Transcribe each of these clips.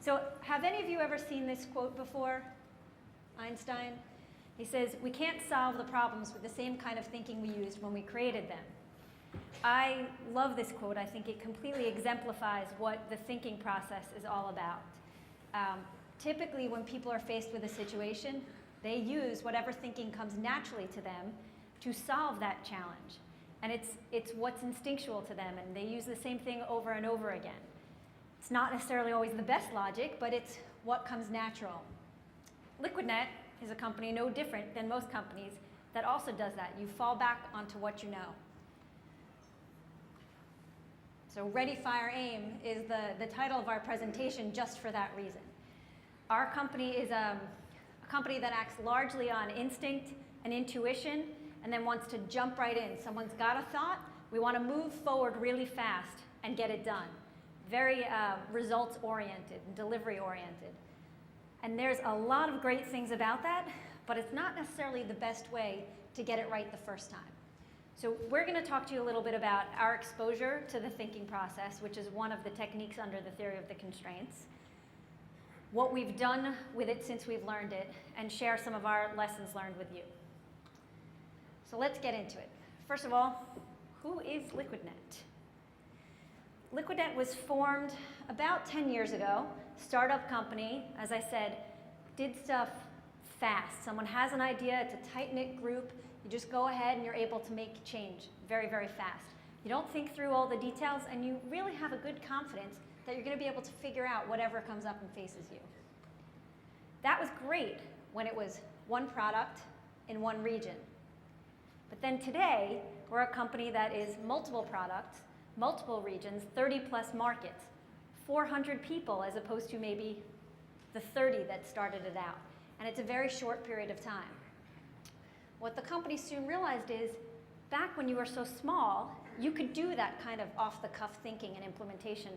So have any of you ever seen this quote before? Einstein? He says, we can't solve the problems with the same kind of thinking we used when we created them. I love this quote. I think it completely exemplifies what the thinking process is all about. Typically, when people are faced with a situation, they use whatever thinking comes naturally to them to solve that challenge. And it's what's instinctual to them, and they use the same thing over and over again. It's not necessarily always the best logic, but it's what comes natural. Liquidnet is a company no different than most companies that also does that. You fall back onto what you know. So Ready, Fire, Aim is the title of our presentation just for that reason. Our company is a company that acts largely on instinct and intuition and then wants to jump right in. Someone's got a thought, we want to move forward really fast and get it done. Very results-oriented and delivery-oriented. And there's a lot of great things about that, but it's not necessarily the best way to get it right the first time. So we're going to talk to you a little bit about our exposure to the thinking process, which is one of the techniques under the theory of the constraints, what we've done with it since we've learned it, and share some of our lessons learned with you. So let's get into it. First of all, who is Liquidnet? Liquidnet was formed about 10 years ago, startup company, as I said, did stuff fast. Someone has an idea, it's a tight-knit group, you just go ahead and you're able to make change very, very fast. You don't think through all the details, and you really have a good confidence that you're going to be able to figure out whatever comes up and faces you. That was great when it was one product in one region. But then today, we're a company that is multiple products, multiple regions, 30-plus markets, 400 people as opposed to maybe the 30 that started it out. And it's a very short period of time. What the company soon realized is, back when you were so small, you could do that kind of off-the-cuff thinking and implementation.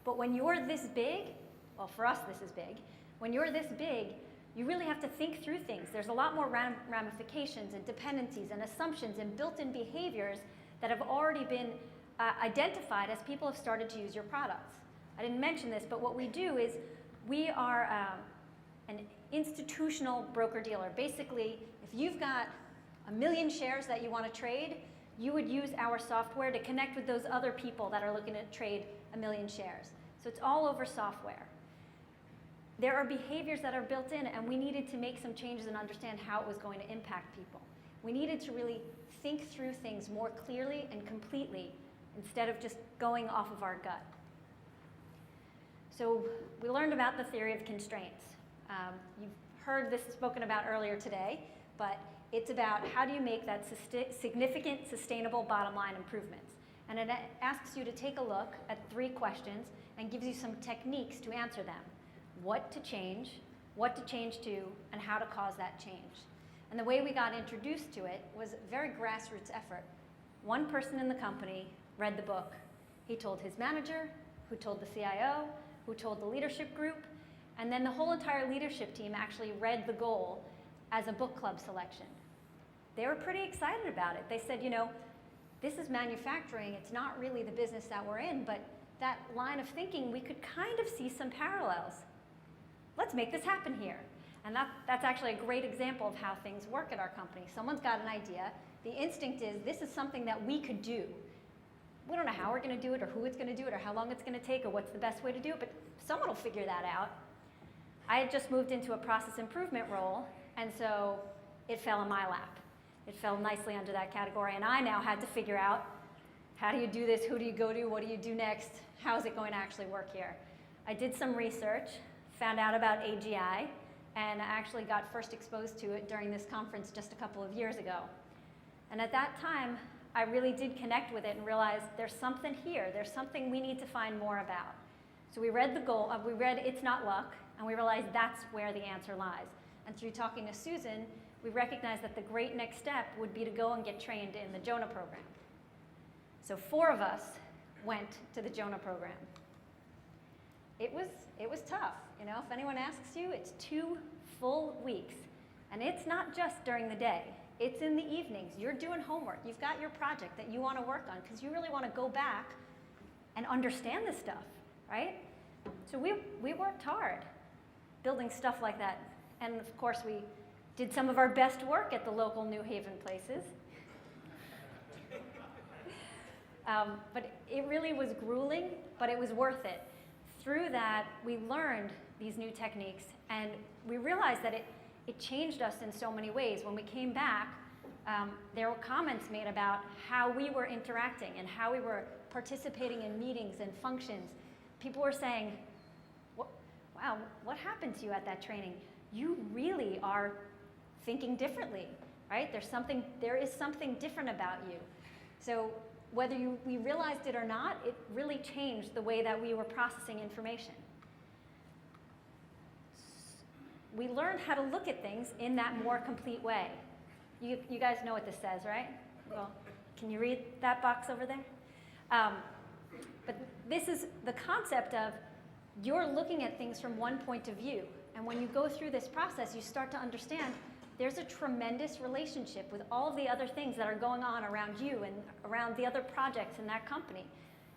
But when you're this big, well, for us this is big, when you're this big, you really have to think through things. There's a lot more ramifications and dependencies and assumptions and built-in behaviors that have already been identified as people have started to use your products. I didn't mention this, but what we do is we are an institutional broker-dealer. Basically, if you've got 1 million shares that you want to trade, you would use our software to connect with those other people that are looking to trade 1 million shares. So it's all over software. There are behaviors that are built in, and we needed to make some changes and understand how it was going to impact people. We needed to really think through things more clearly and completely instead of just going off of our gut. So we learned about the theory of constraints. You've heard this spoken about earlier today, but it's about how do you make that significant, sustainable bottom line improvements. And it asks you to take a look at 3 questions and gives you some techniques to answer them. What to change to, and how to cause that change. And the way we got introduced to it was a very grassroots effort. One person in the company read the book. He told his manager, who told the CIO, who told the leadership group, and then the whole entire leadership team actually read the goal as a book club selection. They were pretty excited about it. They said, you know, this is manufacturing, it's not really the business that we're in, but that line of thinking, we could kind of see some parallels. Let's make this happen here. And that's actually a great example of how things work at our company. Someone's got an idea. The instinct is, this is something that we could do. We don't know how we're going to do it, or who it's going to do it, or how long it's going to take, or what's the best way to do it, but someone will figure that out. I had just moved into a process improvement role, and so it fell in my lap. It fell nicely under that category, and I now had to figure out, how do you do this? Who do you go to? What do you do next? How is it going to actually work here? I did some research, found out about AGI, and I actually got first exposed to it during this conference just a couple of years ago. And at that time, I really did connect with it and realize there's something here. There's something we need to find more about. So we read the goal, we read It's Not Luck, and we realized that's where the answer lies. And through talking to Susan, we recognized that the great next step would be to go and get trained in the Jonah Program. So 4 of us went to the Jonah Program. It was tough. You know, if anyone asks you, it's 2 full weeks. And it's not just during the day. It's in the evenings. You're doing homework. You've got your project that you want to work on because you really want to go back and understand this stuff, right? So we worked hard building stuff like that. And of course, we did some of our best work at the local New Haven places. But it really was grueling, but it was worth it. Through that, we learned these new techniques, and we realized that it changed us in so many ways. When we came back, there were comments made about how we were interacting and how we were participating in meetings and functions. People were saying, wow, what happened to you at that training? You really are thinking differently, right? There is something different about you. So whether we realized it or not, it really changed the way that we were processing information. We learned how to look at things in that more complete way. You guys know what this says, right? Well, can you read that box over there? But this is the concept of you're looking at things from one point of view. And when you go through this process, you start to understand there's a tremendous relationship with all of the other things that are going on around you and around the other projects in that company.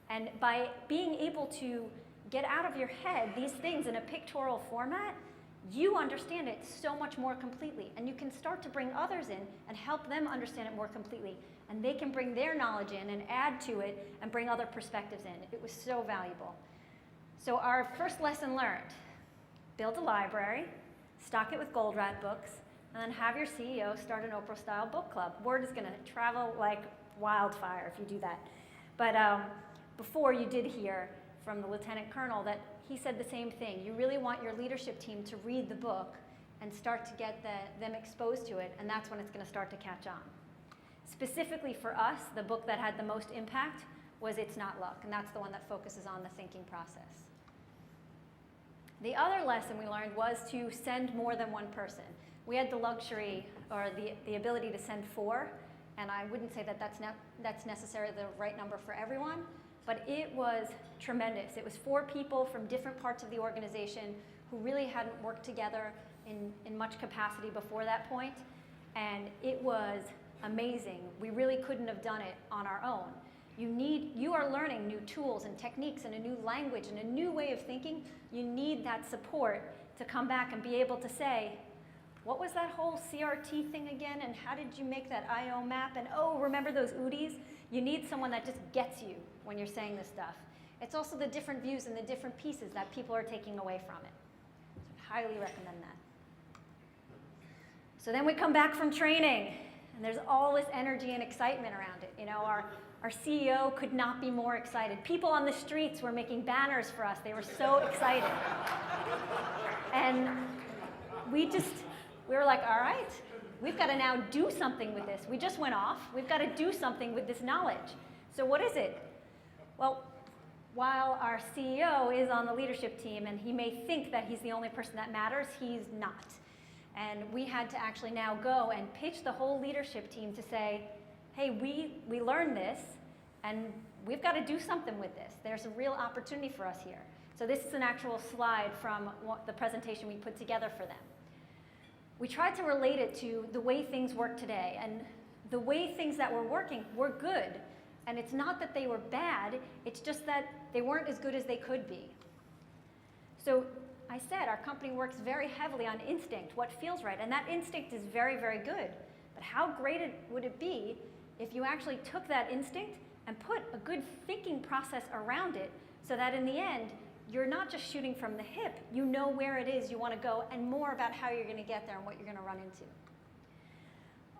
And by being able to get out of your head these things in a pictorial format, you understand it so much more completely. And you can start to bring others in and help them understand it more completely. And they can bring their knowledge in and add to it and bring other perspectives in. It was so valuable. So our first lesson learned, build a library, stock it with gold rat books, and then have your CEO start an Oprah-style book club. Word is going to travel like wildfire if you do that. But before, you did hear from the lieutenant colonel that he said the same thing. You really want your leadership team to read the book and start to get them exposed to it, and that's when it's going to start to catch on. Specifically for us, the book that had the most impact was It's Not Luck, and that's the one that focuses on the thinking process. The other lesson we learned was to send more than one person. We had the luxury or the ability to send 4, and I wouldn't say that that's necessarily the right number for everyone, but it was tremendous. It was 4 people from different parts of the organization who really hadn't worked together in much capacity before that point, and it was amazing. We really couldn't have done it on our own. You are learning new tools and techniques and a new language and a new way of thinking. You need that support to come back and be able to say, what was that whole CRT thing again? And how did you make that IO map? And oh, remember those UDIs? You need someone that just gets you when you're saying this stuff. It's also the different views and the different pieces that people are taking away from it. So I highly recommend that. So then we come back from training, and there's all this energy and excitement around it. You know, our CEO could not be more excited. People on the streets were making banners for us. They were so excited. And we were like, all right, we've got to now do something with this. We just went off. We've got to do something with this knowledge. So what is it? Well, while our CEO is on the leadership team and he may think that he's the only person that matters, he's not. And we had to actually now go and pitch the whole leadership team to say, hey, we learned this, and we've got to do something with this. There's a real opportunity for us here. So this is an actual slide from the presentation we put together for them. We tried to relate it to the way things work today, and the way things that were working were good. And it's not that they were bad, it's just that they weren't as good as they could be. So I said our company works very heavily on instinct, what feels right, and that instinct is very, very good. But how great would it be if you actually took that instinct and put a good thinking process around it so that in the end, you're not just shooting from the hip, you know where it is you want to go and more about how you're going to get there and what you're going to run into.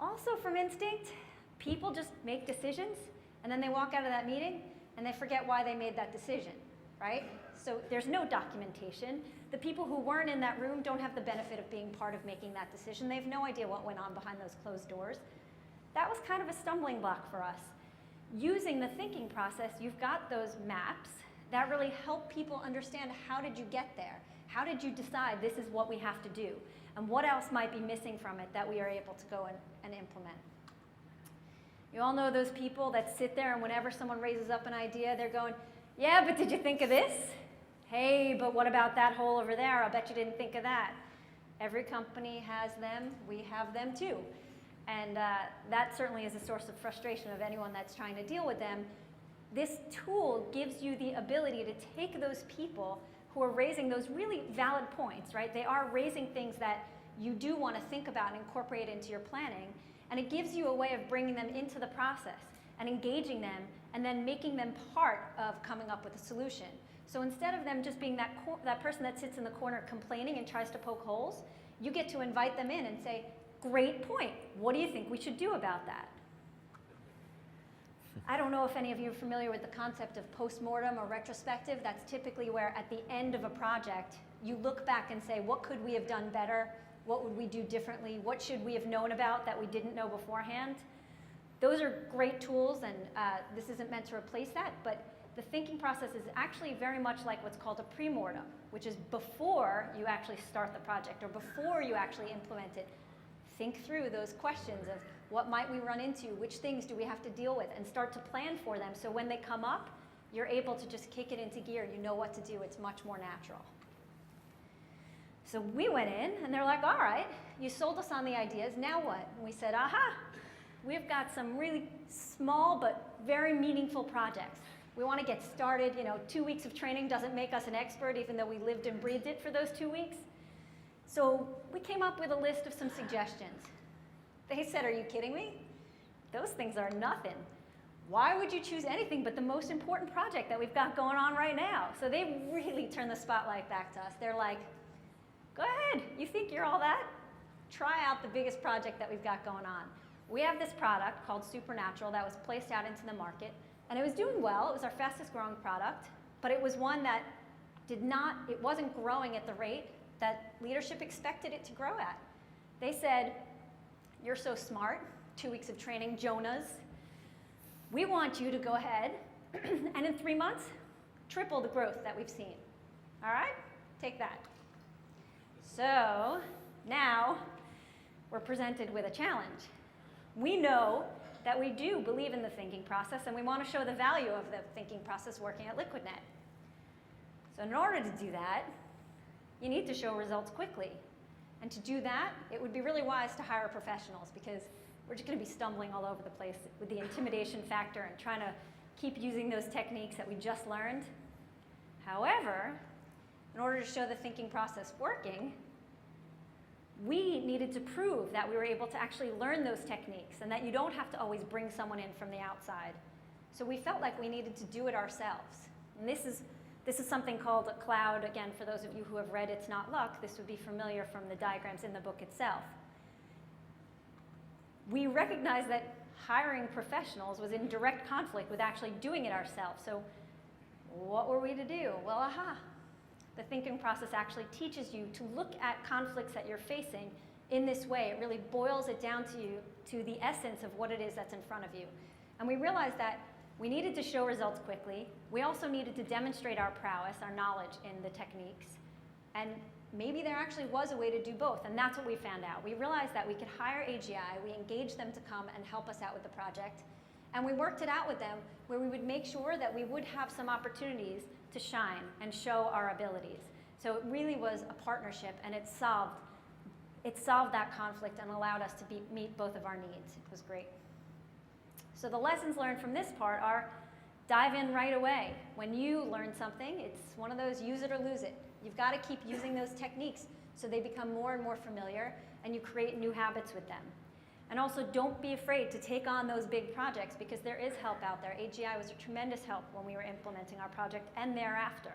Also from instinct, people just make decisions and then they walk out of that meeting and they forget why they made that decision, right? So there's no documentation. The people who weren't in that room don't have the benefit of being part of making that decision. They have no idea what went on behind those closed doors. That was kind of a stumbling block for us. Using the thinking process, you've got those maps that really help people understand how did you get there? How did you decide this is what we have to do? And what else might be missing from it that we are able to go and implement? You all know those people that sit there and whenever someone raises up an idea, they're going, yeah, but did you think of this? Hey, but what about that hole over there? I'll bet you didn't think of that. Every company has them. We have them too. And that certainly is a source of frustration of anyone that's trying to deal with them. This tool gives you the ability to take those people who are raising those really valid points, right? They are raising things that you do want to think about and incorporate into your planning, and it gives you a way of bringing them into the process and engaging them and then making them part of coming up with a solution. So instead of them just being that person that sits in the corner complaining and tries to poke holes, you get to invite them in and say, great point, what do you think we should do about that? I don't know if any of you are familiar with the concept of postmortem or retrospective. That's typically where at the end of a project, you look back and say, what could we have done better? What would we do differently? What should we have known about that we didn't know beforehand? Those are great tools, and this isn't meant to replace that, but the thinking process is actually very much like what's called a premortem, which is before you actually start the project or before you actually implement it. Think through those questions of what might we run into, which things do we have to deal with, and start to plan for them so when they come up, you're able to just kick it into gear. You know what to do. It's much more natural. So we went in, and they're like, all right, you sold us on the ideas, now what? And we said, aha, we've got some really small but very meaningful projects. We want to get started. 2 weeks of training doesn't make us an expert, even though we lived and breathed it for those 2 weeks. So we came up with a list of some suggestions. They said, are you kidding me? Those things are nothing. Why would you choose anything but the most important project that we've got going on right now? So they really turned the spotlight back to us. They're like, go ahead, you think you're all that? Try out the biggest project that we've got going on. We have this product called Supernatural that was placed out into the market, and it was doing well. It was our fastest growing product, but it was one that it wasn't growing at the rate that leadership expected it to grow at. They said, you're so smart, 2 weeks of training, Jonahs. We want you to go ahead and in 3 months, triple the growth that we've seen. All right? Take that. So now we're presented with a challenge. We know that we do believe in the thinking process, and we want to show the value of the thinking process working at Liquidnet. So in order to do that, you need to show results quickly. And to do that, it would be really wise to hire professionals, because we're just going to be stumbling all over the place with the intimidation factor and trying to keep using those techniques that we just learned. However, in order to show the thinking process working, we needed to prove that we were able to actually learn those techniques and that you don't have to always bring someone in from the outside. So we felt like we needed to do it ourselves. And this is something called a cloud. Again, for those of you who have read It's Not Luck, this would be familiar from the diagrams in the book itself. We recognized that hiring professionals was in direct conflict with actually doing it ourselves. So what were we to do? Well, aha. The thinking process actually teaches you to look at conflicts that you're facing in this way. It really boils it down to the essence of what it is that's in front of you. And we realized that we needed to show results quickly. We also needed to demonstrate our prowess, our knowledge in the techniques. And maybe there actually was a way to do both, and that's what we found out. We realized that we could hire AGI, we engaged them to come and help us out with the project, and we worked it out with them where we would make sure that we would have some opportunities to shine and show our abilities. So it really was a partnership, and it solved that conflict and allowed us to meet both of our needs. It was great. So the lessons learned from this part are dive in right away. When you learn something, it's one of those use it or lose it. You've got to keep using those techniques so they become more and more familiar and you create new habits with them. And also don't be afraid to take on those big projects, because there is help out there. AGI was a tremendous help when we were implementing our project and thereafter.